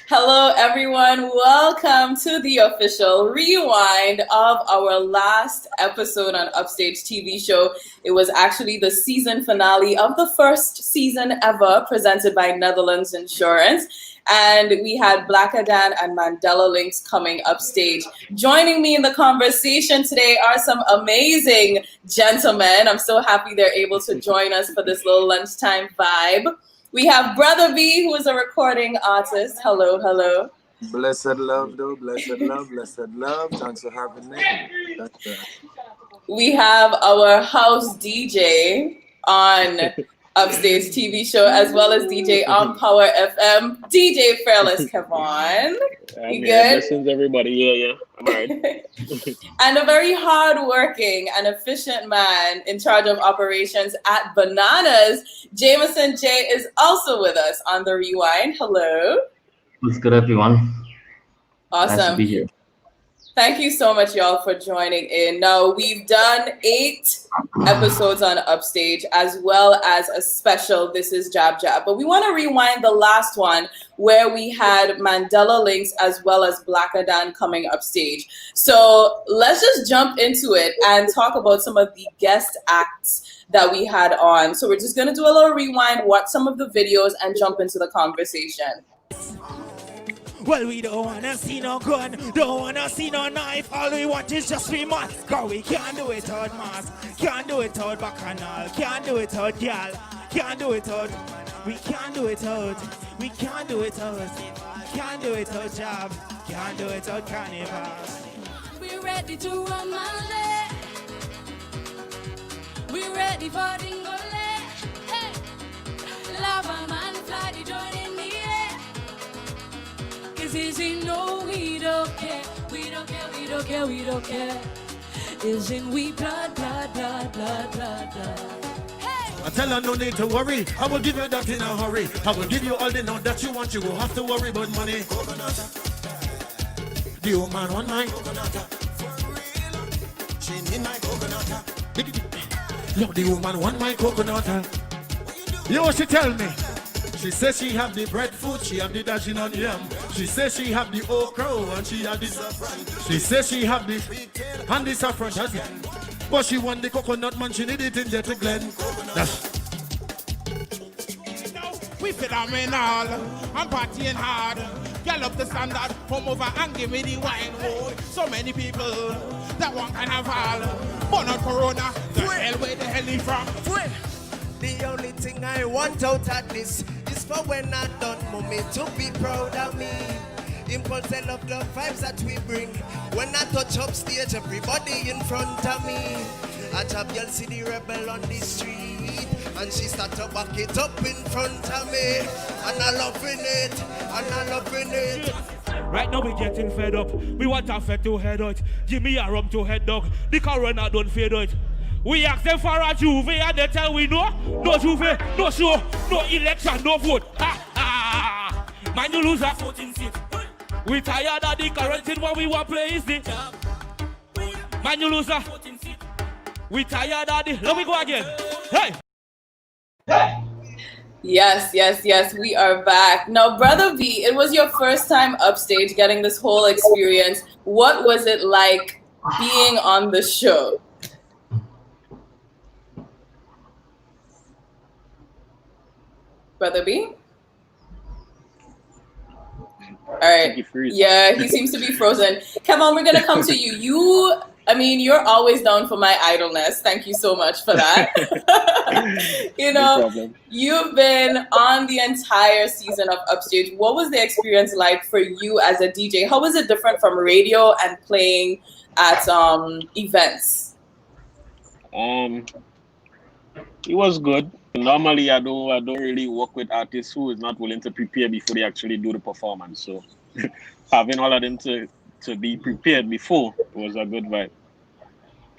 Hello, everyone. Welcome to the official rewind of our last episode on Upstage TV show. It was actually the season finale of the first season ever presented by Netherlands Insurance. And we had Blaka and Mandella Linkz coming upstage. Joining me in the conversation today are some amazing gentlemen. I'm so happy they're able to join us for this little lunchtime vibe. We have Brother B, who is a recording artist. Hello, hello. Blessed love, though. Blessed love, blessed love. Thanks for having me. We have our house DJ on Upstage TV show, as well as DJ on Power FM, DJ Fearless Kevon. You good? Blessings, everybody. Yeah. I'm all right. And a very hardworking and efficient man in charge of operations at Bananas, Jameson Jai, is also with us on the rewind. Hello. What's good, everyone? Awesome. Nice to be here. Thank you so much, y'all, for joining in. Now, we've done 8 episodes on Upstage, as well as a special, This is Jab Jab. But we want to rewind the last one, where we had Mandella Linkz as well as Blaka coming upstage. So let's just jump into it and talk about some of the guest acts that we had on. So we're just going to do a little rewind, watch some of the videos, and jump into the conversation. Well, we don't wanna see no gun, don't wanna see no knife. All we want is just we must. Cause we can't do it out mask, can't do it out bacchanal, can't do it out gal, can't do it out. We can't do it out, we can't do it out, can't do it out job, can't do it out carnival. We ready to run my leg. We ready for Dingole. Hey, lava man fly the joint in the air. Cause is it no, we don't care. We don't care, we don't care, we don't care. Is in we blood. I tell her no need to worry, I will give you that in a hurry. I will give you all the note that you want, you will have to worry about money. The old man want mine. She need my coconut. Look, the woman want my coconut. You know what she tell me? She says she have the breadfruit, she have the dashing on yam. She says she have the okra and she have the saffron. She says she have the and the saffron as well. But she want the coconut man, she need it in there to Glen. We phenomenal, I'm partying hard. Girl up the standard, come over and give me the wine. Oh, so many people that want carnival, but not Corona. The hell where the hell he from? The only thing I want out of this is for when I done, mommy to be proud of me. Impulse and love the vibes that we bring. When I touch up stage, everybody in front of me. I tap y'all see the rebel on the street, and she start to back it up in front of me. And I loving it. Right now we getting fed up. We want our fed to head out. Give me a rum to head dog. The Corona don't fade out. We ask them for a Juve and they tell we no Juve, no show, no election, no vote. Man, you lose a voting seat. We tired of the quarantine when we want play is the. Man, you lose a voting seat. We tired of the. Let me go again. Hey. Yes, we are back. Now, Brother B, it was your first time upstage getting this whole experience. What was it like being on the show? Brother B? All right. Yeah, he seems to be frozen. Kevon, we're going to come to you. You're always down for my idleness. Thank you so much for that. No you've been on the entire season of Upstage. What was the experience like for you as a DJ? How was it different from radio and playing at events? It was good. Normally, I don't really work with artists who is not willing to prepare before they actually do the performance. So having all of them to be prepared before was a good vibe.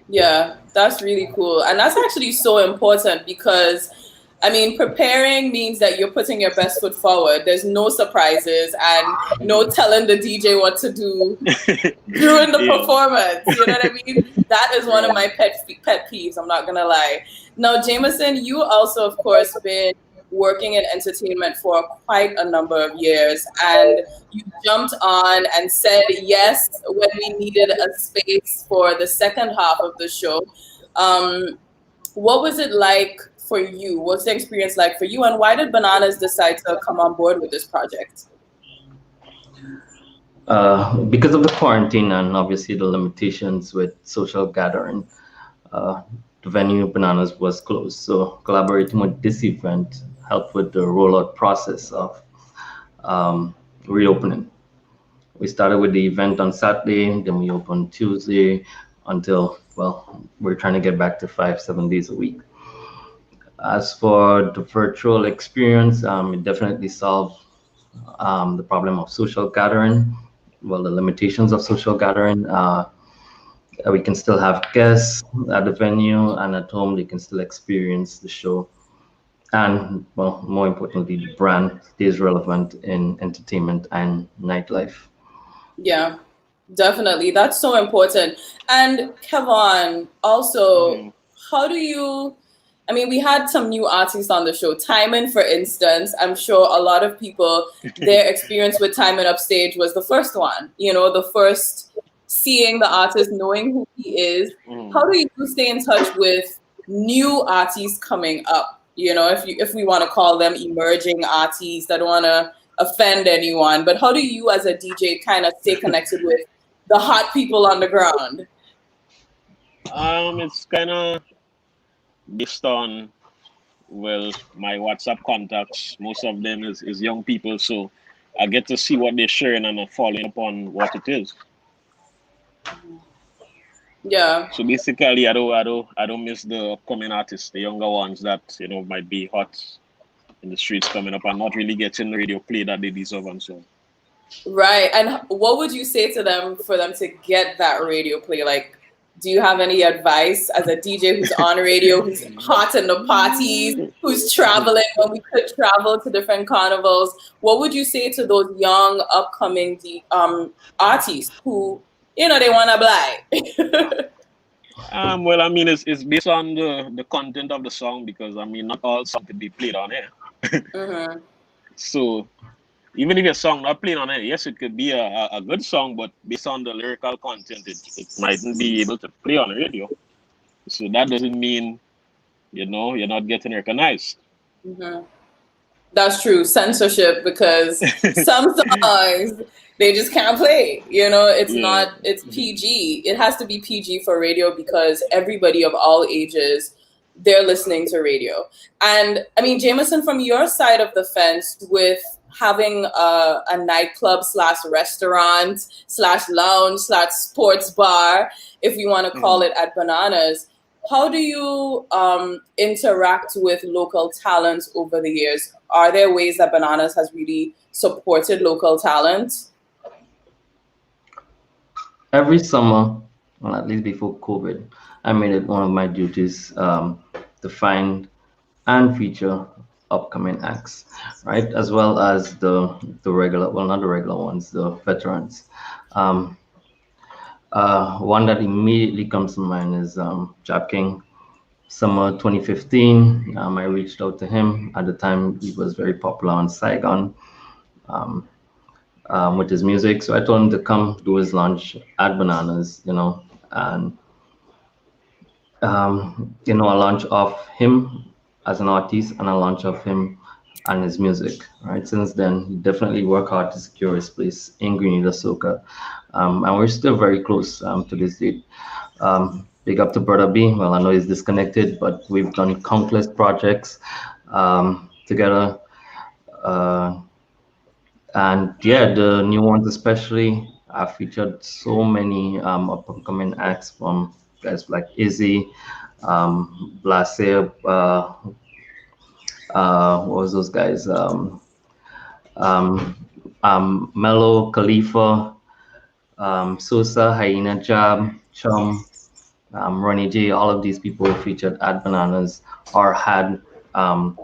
Yeah, that's really cool. And that's actually so important because, preparing means that you're putting your best foot forward. There's no surprises and no telling the DJ what to do during the performance. You know what I mean? That is one of my pet peeves, I'm not going to lie. Now, Jameson, you also, of course, been working in entertainment for quite a number of years, and you jumped on and said yes when we needed a space for the second half of the show. What was it like for you? What's the experience like for you, and why did Bananas decide to come on board with this project? Because of the quarantine and obviously the limitations with social gathering, the venue Bananas was closed. So collaborating with this event helped with the rollout process of reopening. We started with the event on Saturday, then we opened Tuesday until, well, we're trying to get back to 5-7 days a week. As for the virtual experience, it definitely solved the problem of social gathering. Well, the limitations of social gathering. We can still have guests at the venue, and at home they can still experience the show. And, well, more importantly, the brand stays relevant in entertainment and nightlife. Yeah, definitely. That's so important. And Kevon, also, how do you, I mean, we had some new artists on the show. Timon, for instance, I'm sure a lot of people, their experience with Timon Upstage was the first one, you know, the first seeing the artist, knowing who he is. How do you stay in touch with new artists coming up? You know, if we want to call them emerging artists, I don't want to offend anyone, but how do you as a DJ kind of stay connected with the hot people on the ground? It's kind of based on, well, my WhatsApp contacts. Most of them is young people, so I get to see what they're sharing and I'm following up on what it is. Yeah. So basically, I don't miss the upcoming artists, the younger ones that, you know, might be hot in the streets coming up and not really getting the radio play that they deserve and so on. Right. And what would you say to them for them to get that radio play? Like, do you have any advice as a DJ who's on radio, who's hot in the parties, who's traveling when we could travel to different carnivals? What would you say to those young, upcoming artists who, you know, they want to blind? Well, I mean, it's based on the content of the song because, I mean, not all songs can be played on air. So even if your song not playing on air, yes, it could be a good song, but based on the lyrical content, it mightn't be able to play on the radio. So that doesn't mean, you know, you're not getting recognized. That's true. Censorship, because some songs they just can't play. You know, it's PG. It has to be PG for radio because everybody of all ages, they're listening to radio. And I mean, Jameson, from your side of the fence with having a nightclub / restaurant / lounge / sports bar, if you want to call it, at Bananas, how do you interact with local talent over the years? Are there ways that Bananas has really supported local talent? Every summer, well, at least before COVID, I made it one of my duties to find and feature upcoming acts, right? As well as the regular, well, not the regular ones, the veterans. One that immediately comes to mind is Jab King. Summer 2015, I reached out to him. At the time, he was very popular on Saigon with his music. So I told him to come do his launch at Bananas, you know, and, you know, a launch of him as an artist and a launch of him and his music, right? Since then, he definitely worked hard to secure his place in Grenada, Soca. And we're still very close to this date. Big up to Brother B. Well, I know he's disconnected, but we've done countless projects together. And yeah, the new ones especially, I've featured so many upcoming acts from guys like Izzy, Blase, what was those guys? Mello, Khalifa, Sosa, Hyena Jab, Chum, Ronnie J, all of these people featured at Bananas or had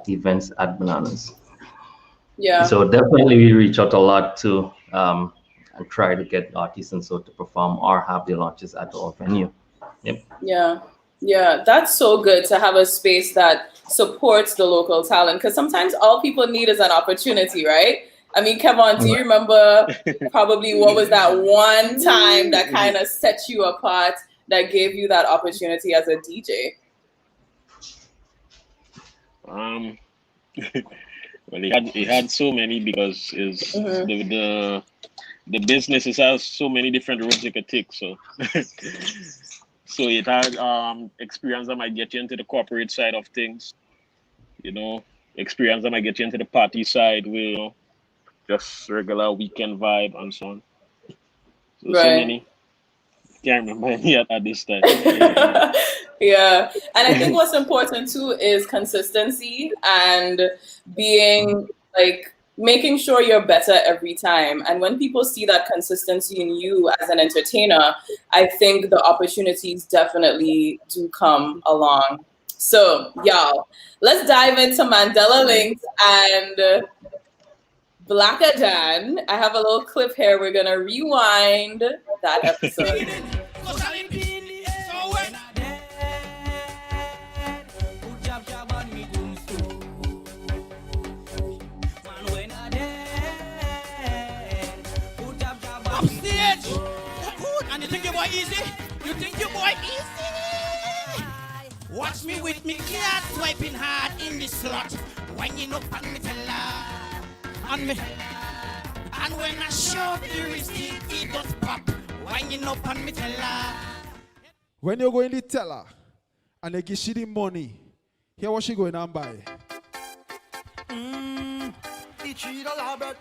events at Bananas. Yeah. So definitely we reach out a lot to and try to get artists and so to perform or have their launches at our venue. Yep. Yeah. Yeah, that's so good to have a space that supports the local talent, because sometimes all people need is an opportunity, right? I mean, Kevon, do you remember probably what was that one time that kind of set you apart, that gave you that opportunity as a DJ? Well, he had so many, because the business has so many different roads you could take. So so it had experience that might get you into the corporate side of things, experience that might get you into the party side with just regular weekend vibe and so on. So many. Can't remember any at this time. Yeah, and I think what's important too is consistency and being like making sure you're better every time. And when people see that consistency in you as an entertainer, I think the opportunities definitely do come along. So y'all, let's dive into Mandella Linkz and Blaka Dan. I have a little clip here. We're gonna rewind that episode. Upstage! And you think your boy easy? You think your boy easy? Watch me with me cat swiping hard in the slot. Winding up on me tella. On me. And when I shove the receipt, it does pop. Winding up on me tella. When you go in the teller and they give she the money, hear what she going and buy. The $3 bread.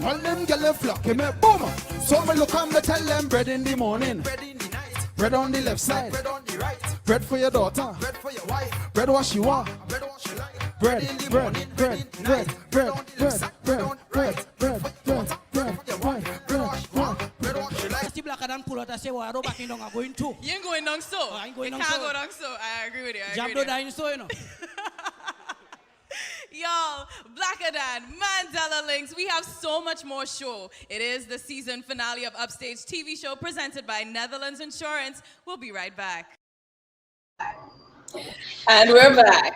All them girls flock me, boom. So me look and me tell them bread in the morning, Bread in the night. bread on the left side, Bread on the right. bread for your daughter, Bread for your wife. bread what she want. Bread what you like. Bread, in the bread, morning, bread, in the bread, night. bread, on the bread, left side, bread, on the bread, right. bread, for your bread, daughter, bread, bread for your wife. Bread what you want. Bread what you like. Steve Blaka dan pull out and say, well, I don't back in down, I'm going to. You ain't going down so. I ain't going You down can't so. go down so. I agree with you. I Jab agree no with you. dying so, you know. Y'all, Blaka Dan, Mandella Linkz, we have so much more show. It is the season finale of Upstage TV show presented by Netherlands Insurance. We'll be right back. And we're back.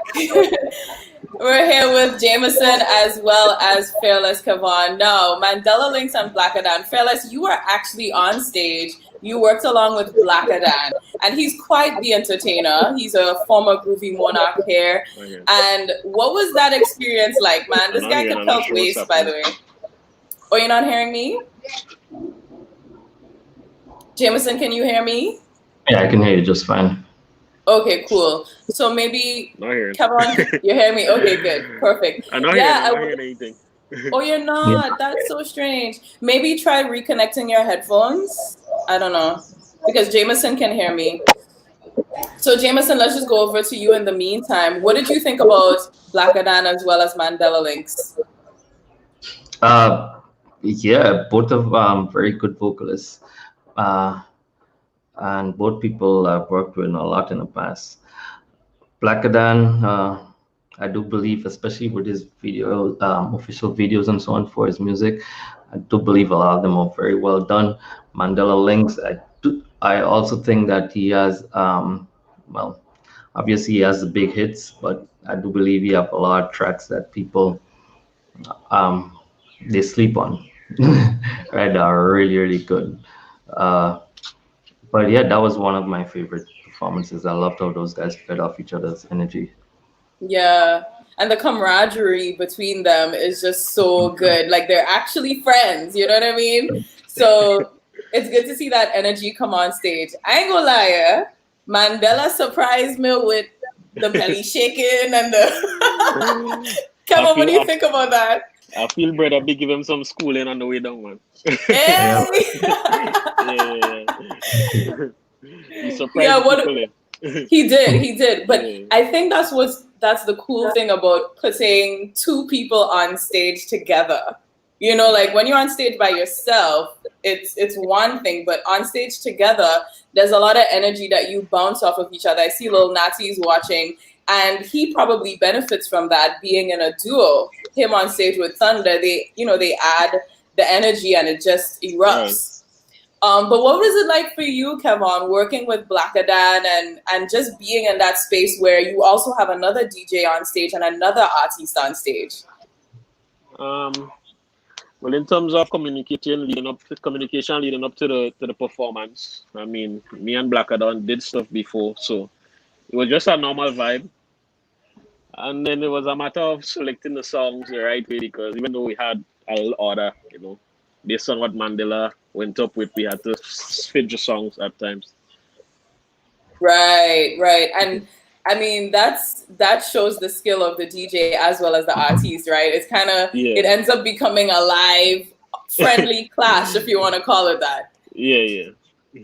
We're here with Jameson as well as Fearless Kevon. Now, Mandella Linkz and Blaka Dan. Fearless, you were actually on stage. You worked along with Blaka Dan, and he's quite the entertainer. He's a former Groovy Monarch here. Okay. And what was that experience like, man? This guy can pelt waist, by the way. Oh, you're not hearing me? Jameson, can you hear me? Yeah, I can hear you just fine. Okay, cool. So maybe, Not hearing. Kevon, you hear me? Okay, good. Perfect. I'm not hearing anything. Oh, you're not? That's so strange. Maybe try reconnecting your headphones. I don't know. Because Jameson can hear me. So, Jameson, let's just go over to you in the meantime. What did you think about Blaka Dan as well as Mandella Linkz? Yeah, both of very good vocalists. And both people I've worked with a lot in the past. Blaka Dan, I do believe, especially with his video, official videos and so on for his music, I do believe a lot of them are very well done. Mandella Linkz, I also think that he has, well, obviously he has the big hits, but I do believe he have a lot of tracks that people, they sleep on, right? That are really, really good. But yeah, that was one of my favorite performances. I loved how those guys fed off each other's energy. Yeah. And the camaraderie between them is just so good. Like, they're actually friends, you know what I mean? So it's good to see that energy come on stage. I ain't gonna lie, yeah? Mandella surprised me with the belly shaking and the... Kevon, what do you think about that? I feel brother big give him some schooling on the way down, man. Hey! Yeah. He surprised people. He did. But I think that's the cool thing about putting two people on stage together. You know, like when you're on stage by yourself, it's one thing, but on stage together, there's a lot of energy that you bounce off of each other. I see little Natty's watching, and he probably benefits from that, being in a duo. Him on stage with Thunder, they add the energy and it just erupts. But what was it like for you, Kevon, working with Blaka and just being in that space where you also have another DJ on stage and another artist on stage? Well, in terms of communication leading up to the performance, I mean, me and Blaka did stuff before, so it was just a normal vibe. And then it was a matter of selecting the songs the right way, because even though we had a little order, based on what Mandela went up with, we had to fit the songs at times. Right. And I mean, that shows the skill of the DJ as well as the artist, right? It's kind of, It ends up becoming a live, friendly clash, if you want to call it that. Yeah.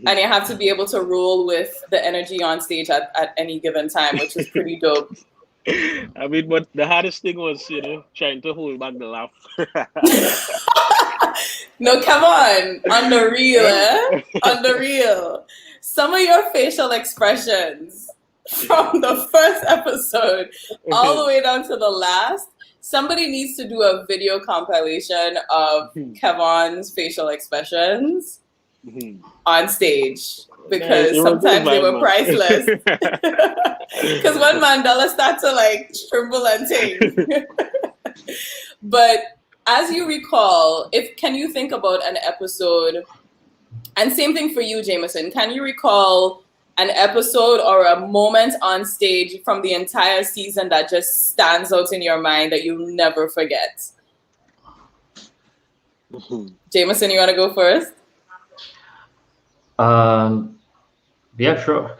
And you have to be able to roll with the energy on stage at any given time, which is pretty dope. I mean, but the hardest thing was, trying to hold back the laugh. No, come on the real, on the real. Some of your facial expressions from the first episode all the way down to the last, somebody needs to do a video compilation of Kevon's facial expressions on stage, because sometimes they were priceless. Because when Mandela started to like tremble and ting. But as you recall, can you think about an episode, and same thing for you, Jameson, can you recall an episode or a moment on stage from the entire season that just stands out in your mind that you'll never forget? Jameson, you want to go first? Yeah, sure.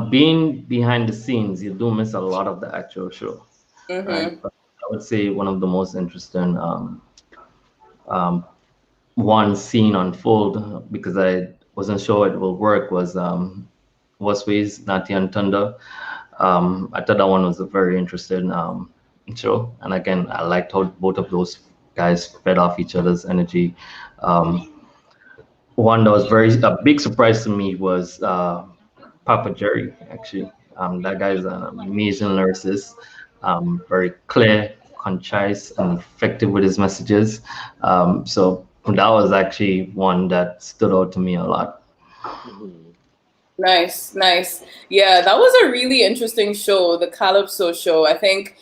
Being behind the scenes, you do miss a lot of the actual show. Right? But I would say one of the most interesting one scene unfold, because I wasn't sure it will work, was Wasways, Nati and Thunder. I thought that one was a very interesting show. And again, I liked how both of those guys fed off each other's energy. One that was a big surprise to me was Papa Jerry, actually. That guy is an amazing lyricist, very clear, concise, and effective with his messages. So that was actually one that stood out to me a lot. Nice. Yeah, that was a really interesting show, the Calypso show. I think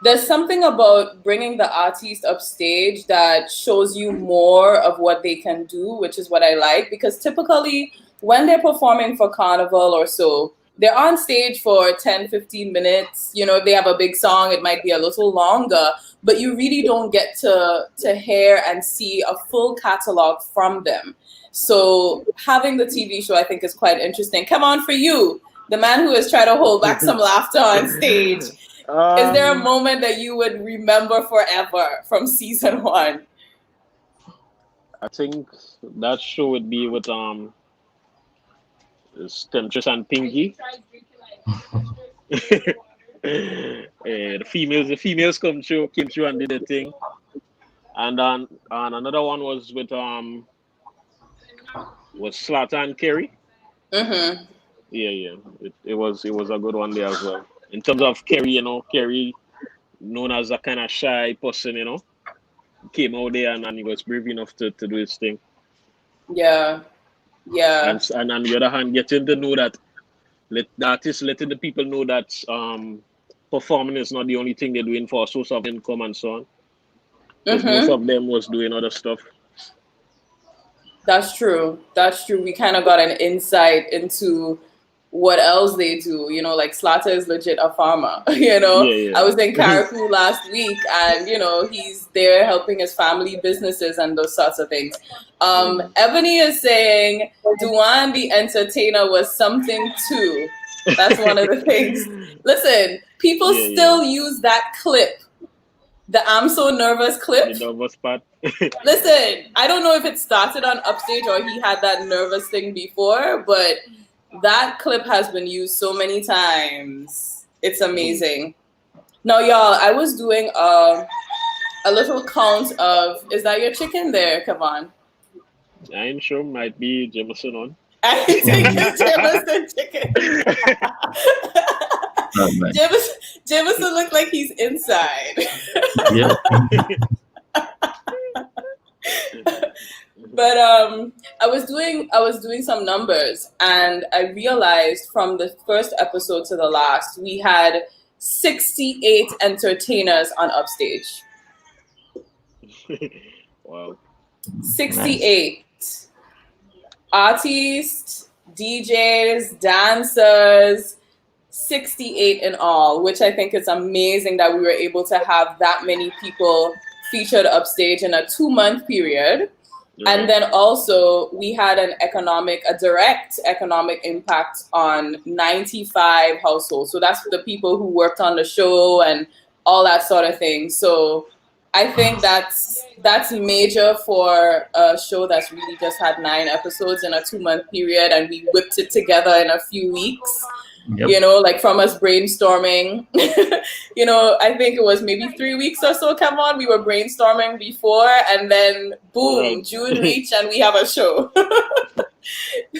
there's something about bringing the artist upstage that shows you more of what they can do, which is what I like, because typically when they're performing for Carnival or so, they're on stage for 10, 15 minutes. If they have a big song, it might be a little longer, but you really don't get to hear and see a full catalog from them. So having the TV show, I think, is quite interesting. Come on, for you, the man who is trying to hold back some laughter on stage. Is there a moment that you would remember forever from season 1? I think that show would be with Temptress and Pinky. The females came through and did their thing. And another one was with Slaughter and Kerry. Yeah. It was a good one there as well. In terms of Kerry, Kerry, known as a kind of shy person, came out there and he was brave enough to do his thing. Yeah. And on the other hand, getting to know that, the artists letting the people know that performing is not the only thing they're doing for a source of income and so on. Most of them was doing other stuff. That's true. We kind of got an insight into what else they do. Like Slaughter is legit a farmer. Yeah. I was in Caribou last week, and he's there helping his family businesses and those sorts of things. Ebony is saying Duan the entertainer was something too. That's one of the things. Listen, people still use that clip, the I'm so nervous clip. The nervous part. Listen, I don't know if it started on Upstage or he had that nervous thing before, but that clip has been used so many times. It's amazing. Now, y'all, I was doing a little count of, is that your chicken there, Kevon? I ain't sure. Might be Jameson on. I think it's Jameson chicken. Jameson looked like he's inside. Yeah. But I was doing some numbers, and I realized from the first episode to the last, we had 68 entertainers on Upstage. Wow. 68 artists, DJs, dancers, 68 in all, which I think is amazing that we were able to have that many people featured Upstage in a 2-month period. And then also we had a direct economic impact on 95 households. So that's the people who worked on the show and all that sort of thing. So I think that's major for a show that's really just had 9 episodes in a 2-month period, and we whipped it together in a few weeks. Yep. You know, like from us brainstorming, you know, I think it was maybe 3 weeks or so, Kevon, we were brainstorming before, and then boom, June reached and we have a show.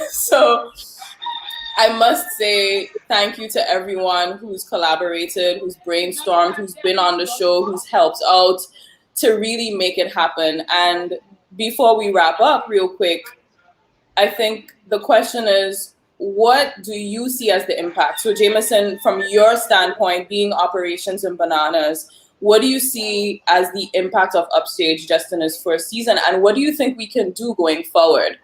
So I must say thank you to everyone who's collaborated, who's brainstormed, who's been on the show, who's helped out to really make it happen. And before we wrap up real quick, I think the question is, what do you see as the impact? So Jameson, from your standpoint, being operations in Bananas, what do you see as the impact of Upstage just in its first season? And what do you think we can do going forward?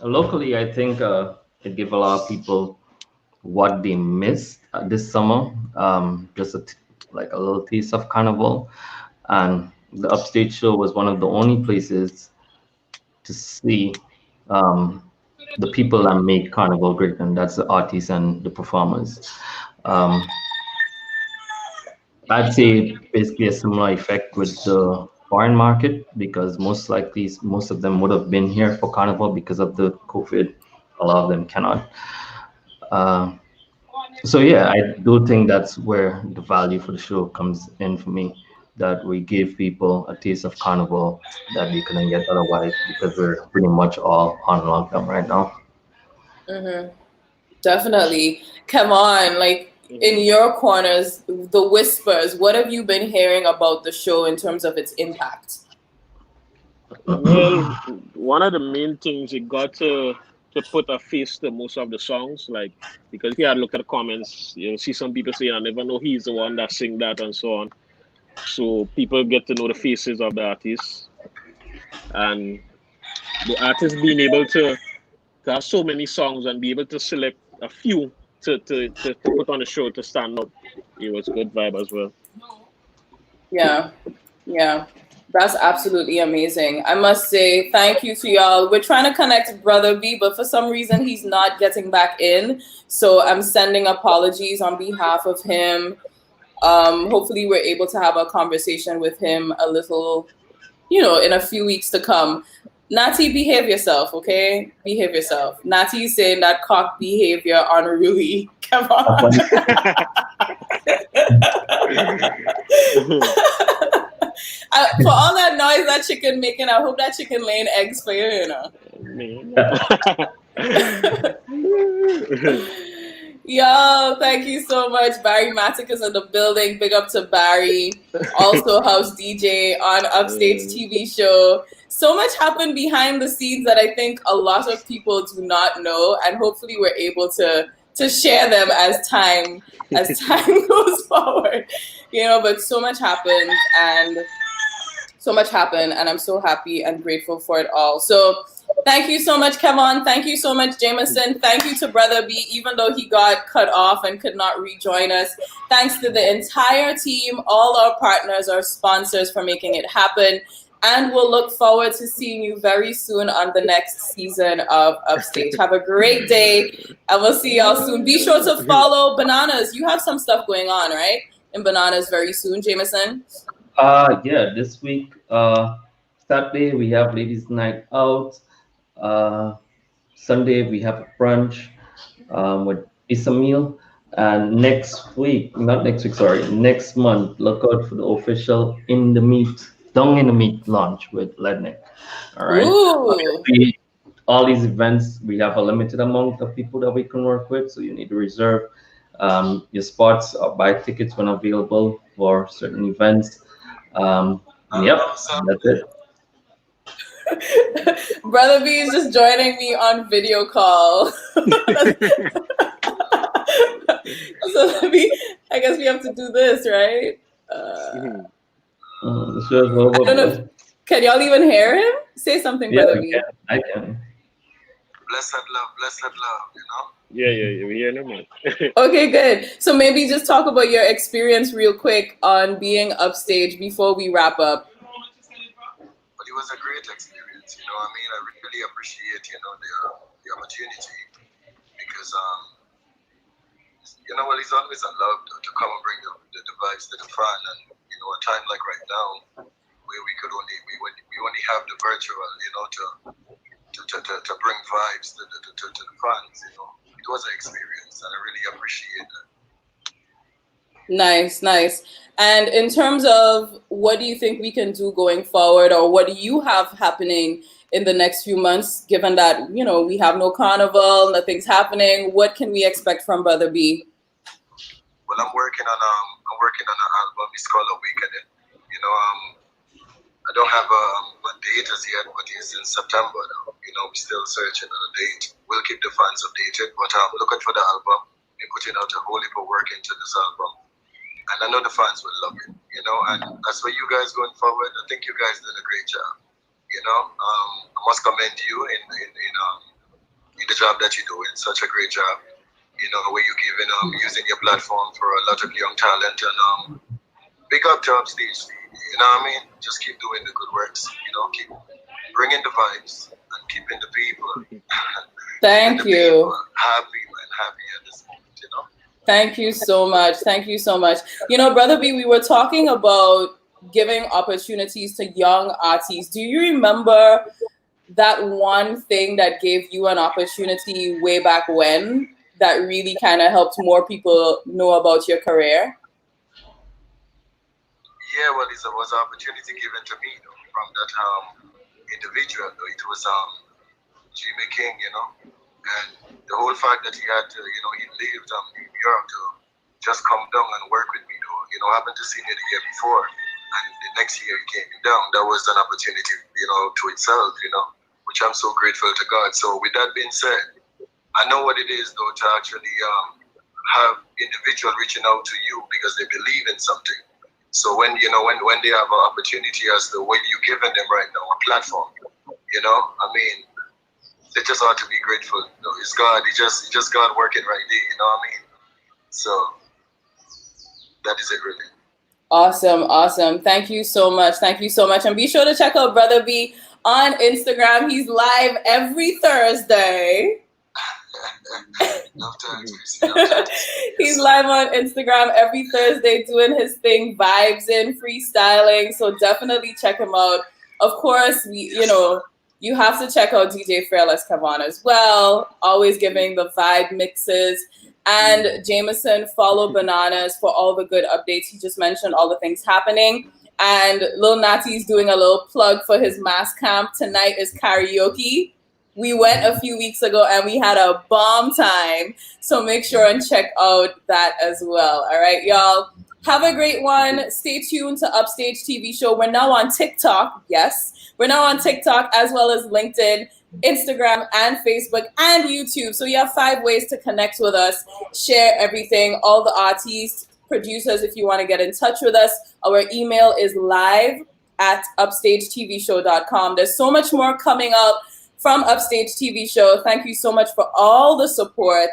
Locally, I think it gave a lot of people what they missed this summer, just like a little taste of Carnival. And the Upstage show was one of the only places to see the people that make Carnival great, and that's the artists and the performers. I'd say basically a similar effect with the foreign market, because most likely most of them would have been here for Carnival because of the COVID. A lot of them cannot. So yeah, I do think that's where the value for the show comes in for me, that we give people a taste of Carnival that they couldn't get otherwise, because we're pretty much all on lockdown right now. Mm-hmm. Definitely. Come on, like in your corners, the whispers, what have you been hearing about the show in terms of its impact? Well, one of the main things, it got to put a face to most of the songs, like, because if you had look at the comments, you'll see some people saying, I never know he's the one that sing that and so on. So people get to know the faces of the artists, and the artists being able to have so many songs and be able to select a few to put on the show to stand up. It was good vibe as well. Yeah, that's absolutely amazing. I must say thank you to y'all. We're trying to connect Brother B, but for some reason he's not getting back in. So I'm sending apologies on behalf of him. Hopefully we're able to have a conversation with him a little, in a few weeks to come. Natty, behave yourself, okay? Behave yourself. Natty is saying that cock behavior unruly. Come on. For all that noise that chicken making, I hope that chicken laying eggs for you, Yo, thank you so much. Barry Matic is in the building. Big up to Barry. Also house DJ on Upstage TV show. So much happened behind the scenes that I think a lot of people do not know, and hopefully we're able to share them as time goes forward. But so much happened, and I'm so happy and grateful for it all. So thank you so much, Kevon. Thank you so much, Jameson. Thank you to Brother B, even though he got cut off and could not rejoin us. Thanks to the entire team, all our partners, our sponsors for making it happen. And we'll look forward to seeing you very soon on the next season of Upstage. Have a great day, and we'll see y'all soon. Be sure to follow Bananas. You have some stuff going on, right? In Bananas very soon, Jameson? Yeah, this week, Saturday, we have Ladies' Night Out. Sunday, we have a brunch with Isamil. And next month, look out for the official Dung in the Meat launch with Lednick. All right. Obviously, all these events, we have a limited amount of people that we can work with, so you need to reserve your spots or buy tickets when available for certain events. Yep, that's it. Brother B is just joining me on video call. So I guess we have to do this, right? I don't know. Can y'all even hear him? Say something, Yeah, Brother B. I can. Blessed love, you know? Yeah, we hear him, man. Okay, good. So maybe just talk about your experience real quick on being upstage before we wrap up. But it was a great experience, you know. I mean, I really appreciate, you know, the opportunity because, you know, well, it's always a love to come and bring the vibes to the front, and you know, a time like right now where we only have the virtual, you know, to bring vibes to the fans, you know. It was an experience, and I really appreciate that. Nice. And in terms of what do you think we can do going forward, or what do you have happening in the next few months, given that, you know, we have no carnival, nothing's happening? What can we expect from Brother B? Well, I'm working on an album. It's called Awakening. You know, I don't have a date as yet, but it's in September now. You know, we're still searching on a date. We'll keep the fans updated, but I'm looking for the album. We're putting out a whole heap of work into this album. And I know the fans will love it, you know, and that's for you guys going forward. I think you guys did a great job, you know. I must commend you in the job that you're doing. Such a great job, you know, where you're giving using your platform for a lot of young talent, and big up to Upstage, you know what I mean? Just keep doing the good works, you know, keep bringing the vibes and keeping the people. Thank you. Happy at this moment, you know. Thank you so much. You know, Brother B, we were talking about giving opportunities to young artists. Do you remember that one thing that gave you an opportunity way back when that really kind of helped more people know about your career? Yeah, well, it was an opportunity given to me, you know, from that individual. It was Jimmy King, you know, and the whole fact that he had to, you know, he lived in New York to just come down and work with me, though. You know, I happened to see me the year before, and the next year he came down. That was an opportunity, you know, to itself, you know, which I'm so grateful to God. So with that being said, I know what it is, though, to actually have individual reaching out to you because they believe in something. So when you know when they have an opportunity as the way you're giving them right now, a platform, you know, I mean, they just ought to be grateful. You know, it's God. It's just God working right there. You know what I mean? So that is it, really. Awesome. Thank you so much. And be sure to check out Brother B on Instagram. He's live every Thursday. No time. He's live on Instagram every Thursday doing his thing, vibes in, freestyling. So definitely check him out. Of course, you have to check out DJ Fearless Kevon as well. Always giving the vibe mixes. And Jameson, follow Bananas for all the good updates. He just mentioned all the things happening. And Lil Natty's doing a little plug for his mass camp. Tonight is karaoke. We went a few weeks ago and we had a bomb time. So make sure and check out that as well. All right, y'all. Have a great one. Stay tuned to Upstage TV show. We're now on TikTok. Yes, we're now on TikTok as well as LinkedIn, Instagram, and Facebook, and YouTube. So you have 5 ways to connect with us, share everything, all the artists, producers, if you want to get in touch with us. Our email is live@upstagetvshow.com. There's so much more coming up from Upstage TV show. Thank you so much for all the support.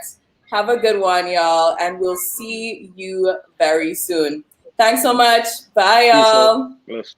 Have a good one, y'all, and we'll see you very soon. Thanks so much. Bye, y'all. Peace out. Bless.